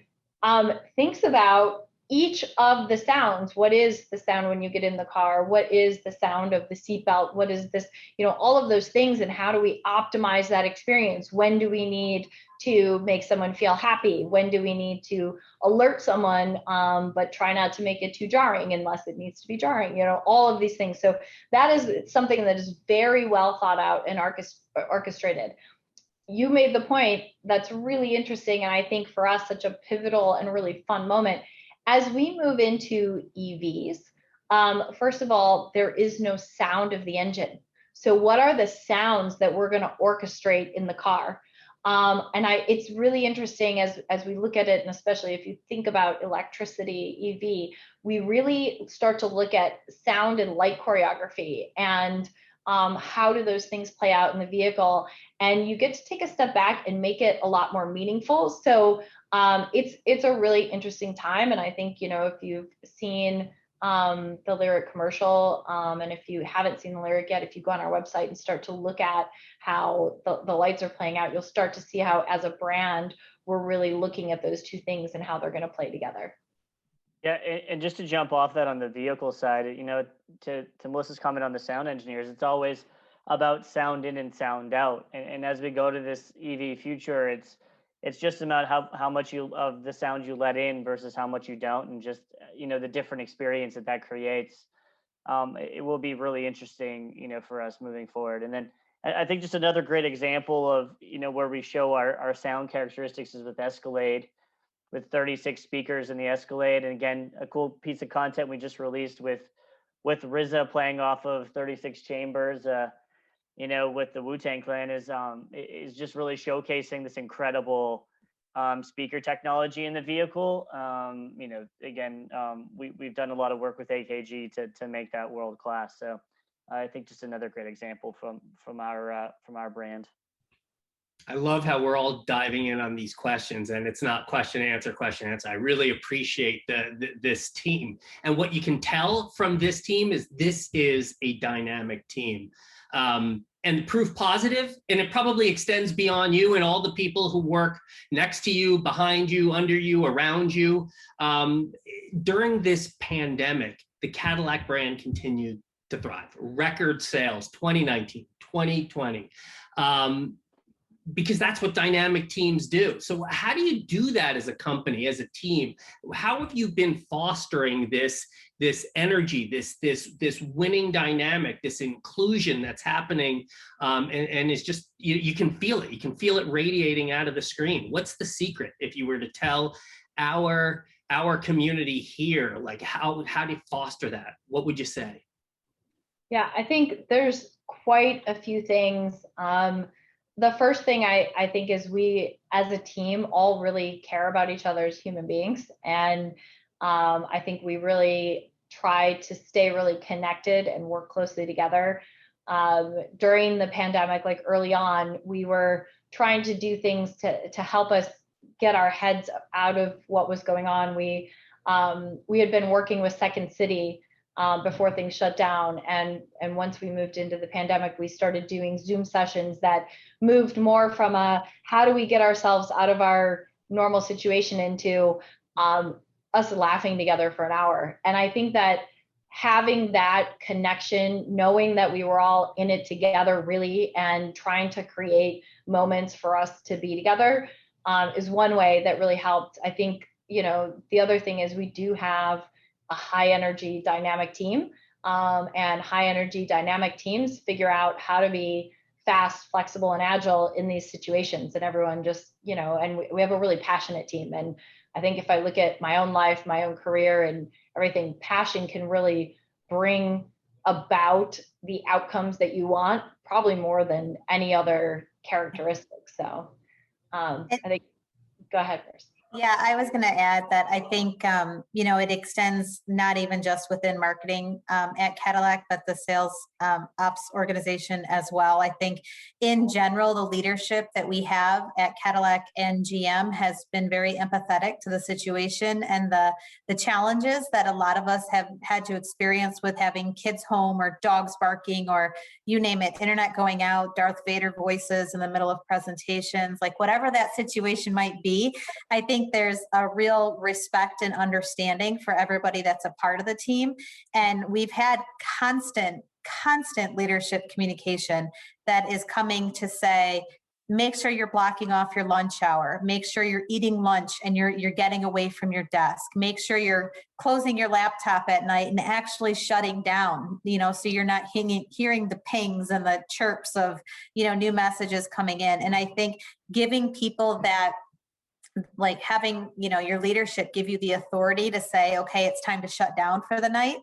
thinks about each of the sounds. What is the sound when you get in the car? What is the sound of the seatbelt? What is this, all of those things, and how do we optimize that experience? When do we need to make someone feel happy? When do we need to alert someone, but try not to make it too jarring unless it needs to be jarring? All of these things. So that is something that is very well thought out and orchestrated. You made the point that's really interesting, and I think for us, such a pivotal and really fun moment. As we move into EVs, first of all, there is no sound of the engine. So what are the sounds that we're going to orchestrate in the car? It's really interesting as we look at it, and especially if you think about electricity, EV, we really start to look at sound and light choreography and how do those things play out in the vehicle, and you get to take a step back and make it a lot more meaningful. So it's a really interesting time, and I think if you've seen the Lyric commercial, and if you haven't seen the Lyric yet, if you go on our website and start to look at how the lights are playing out, you'll start to see how, as a brand, we're really looking at those two things and how they're going to play together. Yeah, and just to jump off that on the vehicle side, to Melissa's comment on the sound engineers, it's always about sound in and sound out. And as we go to this EV future, it's just about how much of the sound you let in versus how much you don't, and just the different experience that creates. It will be really interesting, for us moving forward. And then I think just another great example of where we show our sound characteristics is with Escalade, with 36 speakers in the Escalade. And again, a cool piece of content we just released with RZA playing off of 36 chambers, with the Wu-Tang Clan is just really showcasing this incredible speaker technology in the vehicle. We've done a lot of work with AKG to make that world class. So I think just another great example from our brand. I love how we're all diving in on these questions, and it's not question answer. I really appreciate this team, and what you can tell from this team is this is a dynamic team. and proof positive, and it probably extends beyond you and all the people who work next to you, behind you, under you, around you. During this pandemic, the Cadillac brand continued to thrive. Record sales, 2019, 2020. Because that's what dynamic teams do. So how do you do that as a company, as a team? How have you been fostering this energy, this winning dynamic, this inclusion that's happening, and it's just, you can feel it. You can feel it radiating out of the screen. What's the secret if you were to tell our community here, like how do you foster that? What would you say? Yeah, I think there's quite a few things. The first thing I think is we as a team all really care about each other as human beings. And I think we really try to stay really connected and work closely together. During the pandemic, like early on, we were trying to do things to help us get our heads out of what was going on. We had been working with Second City before things shut down. And once we moved into the pandemic, we started doing Zoom sessions that moved more from how do we get ourselves out of our normal situation into us laughing together for an hour. And I think that having that connection, knowing that we were all in it together really, and trying to create moments for us to be together is one way that really helped. I think, the other thing is we do have a high energy dynamic team, and high energy dynamic teams figure out how to be fast, flexible, and agile in these situations. And everyone just, and we have a really passionate team. And I think if I look at my own life, my own career and everything, passion can really bring about the outcomes that you want, probably more than any other characteristic. So I think, go ahead first. Yeah, I was going to add that I think, it extends not even just within marketing at Cadillac, but the sales ops organization as well. I think in general, the leadership that we have at Cadillac and GM has been very empathetic to the situation and the challenges that a lot of us have had to experience with having kids home or dogs barking or you name it, internet going out, Darth Vader voices in the middle of presentations, like whatever that situation might be. I think there's a real respect and understanding for everybody that's a part of the team. And we've had constant leadership communication that is coming to say, make sure you're blocking off your lunch hour, make sure you're eating lunch and you're getting away from your desk, make sure you're closing your laptop at night and actually shutting down, so you're not hearing the pings and the chirps of, new messages coming in. And I think giving people that, like having, your leadership give you the authority to say, okay, it's time to shut down for the night,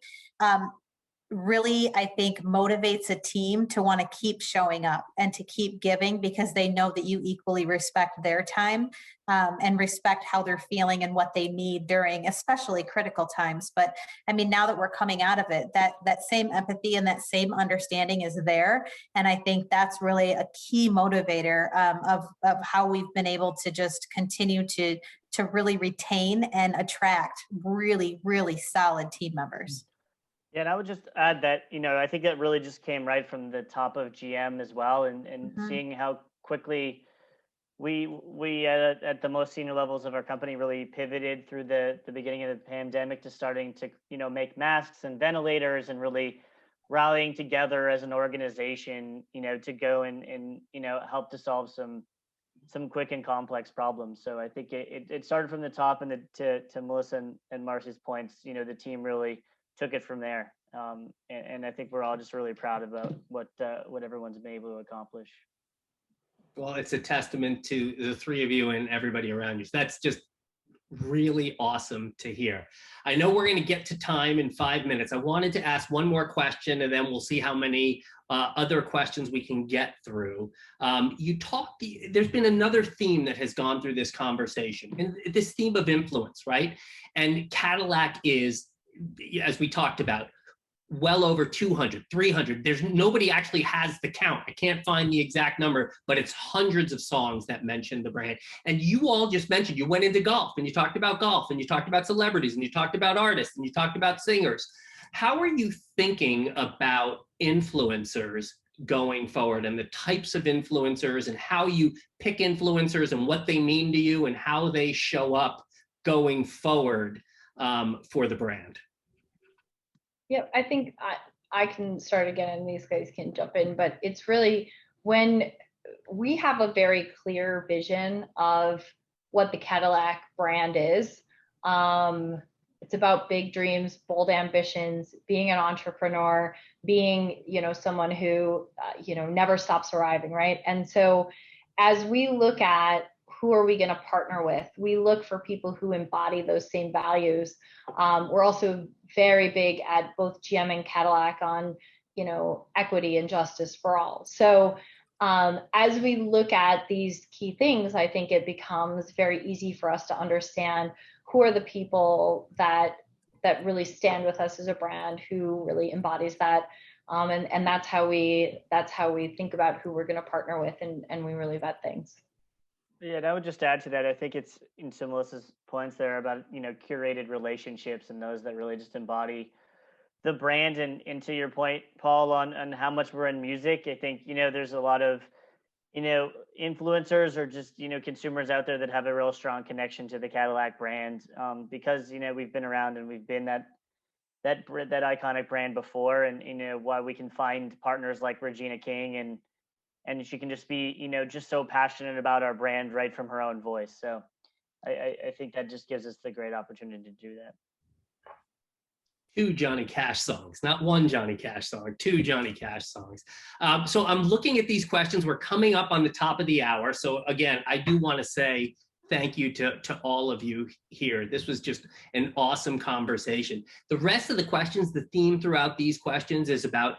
really, I think motivates a team to want to keep showing up and to keep giving because they know that you equally respect their time and respect how they're feeling and what they need during especially critical times. But I mean, now that we're coming out of it, that same empathy and that same understanding is there. And I think that's really a key motivator of how we've been able to just continue to really retain and attract really, really solid team members. Yeah, and I would just add that, I think that really just came right from the top of GM as well, and seeing how quickly we at the most senior levels of our company really pivoted through the beginning of the pandemic to starting to, make masks and ventilators and really rallying together as an organization, to go and help to solve some quick and complex problems. So I think it started from the top, and to Melissa and Marcie's points, the team really took it from there. And I think we're all just really proud about what everyone's been able to accomplish. Well, it's a testament to the three of you and everybody around you. So that's just really awesome to hear. I know we're going to get to time in 5 minutes. I wanted to ask one more question, and then we'll see how many other questions we can get through. There's been another theme that has gone through this conversation, and this theme of influence, right? And Cadillac is, as we talked about, well over 200, 300. There's nobody actually has the count. I can't find the exact number, but it's hundreds of songs that mention the brand. And you all just mentioned, you went into golf and you talked about golf and you talked about celebrities and you talked about artists and you talked about singers. How are you thinking about influencers going forward, and the types of influencers and how you pick influencers and what they mean to you and how they show up going forward for the brand. Yeah, I think I can start again and these guys can jump in, but it's really when we have a very clear vision of what the Cadillac brand is. It's about big dreams, bold ambitions, being an entrepreneur, being, someone who, never stops arriving, right? And so as we look at who are we going to partner with, we look for people who embody those same values. We're also very big at both GM and Cadillac on, equity and justice for all. So as we look at these key things, I think it becomes very easy for us to understand who are the people that really stand with us as a brand, who really embodies that. And that's how we think about who we're going to partner with, and we really vet things. Yeah, and I would just add to that. I think it's in some Melissa's points there about, curated relationships and those that really just embody the brand. And to your point, Paul, on how much we're in music, I think, there's a lot of, influencers or just, consumers out there that have a real strong connection to the Cadillac brand because, we've been around and we've been that iconic brand before. And, why we can find partners like Regina King and she can just be, just so passionate about our brand right from her own voice. So I think that just gives us the great opportunity to do that. 2 Johnny Cash songs, not 1 Johnny Cash song, 2 Johnny Cash songs. So I'm looking at these questions. We're coming up on the top of the hour. So again, I do want to say thank you to all of you here. This was just an awesome conversation. The rest of the questions, the theme throughout these questions is about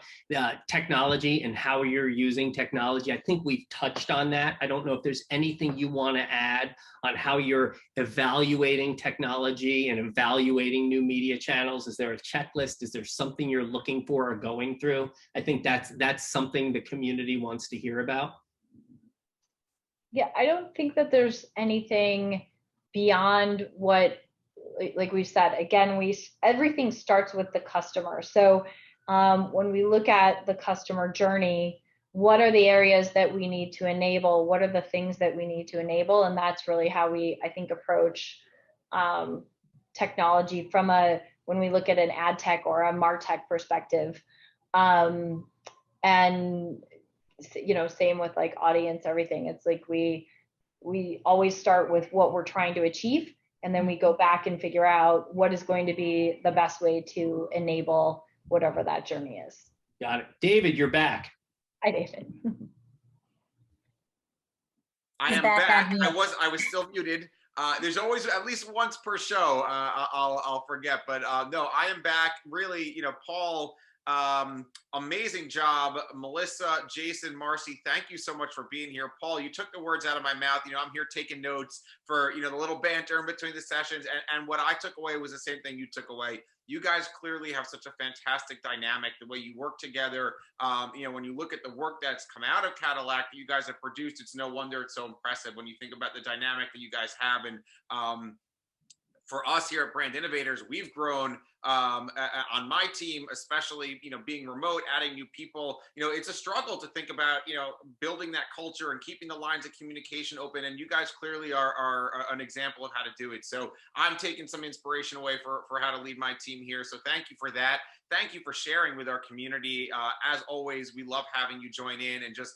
technology and how you're using technology. I think we've touched on that. I don't know if there's anything you want to add on how you're evaluating technology and evaluating new media channels. Is there a checklist? Is there something you're looking for or going through? I think that's something the community wants to hear about. Yeah, I don't think that there's anything beyond what, like we said, again, everything starts with the customer. So when we look at the customer journey, what are the areas that we need to enable? What are the things that we need to enable? And that's really how we, I think, approach technology when we look at an ad tech or a MarTech perspective. And same with like audience, everything. It's like we always start with what we're trying to achieve, and then we go back and figure out what is going to be the best way to enable whatever that journey is. Got it. David, you're back. Hi, David. I am back. I was still muted. There's always at least once per show. I'll forget, but no, I am back. Really, Paul. Amazing job, Melissa, Jason, Marcie. Thank you so much for being here. Paul, you took the words out of my mouth. I'm here taking notes for, the little banter in between the sessions. And what I took away was the same thing you took away. You guys clearly have such a fantastic dynamic, the way you work together. When you look at the work that's come out of Cadillac that you guys have produced, it's no wonder it's so impressive when you think about the dynamic that you guys have. And for us here at Brand Innovators, we've grown on my team, especially, being remote, adding new people. It's a struggle to think about, building that culture and keeping the lines of communication open. And you guys clearly are an example of how to do it. So I'm taking some inspiration away for how to lead my team here. So thank you for that. Thank you for sharing with our community. As always, we love having you join in and just,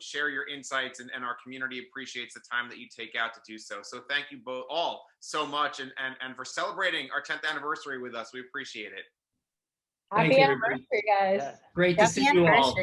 share your insights, and our community appreciates the time that you take out to do so. So thank you both all so much, and for celebrating our 10th anniversary with us. We appreciate it. Happy anniversary, guys. Yeah. Great to see you all.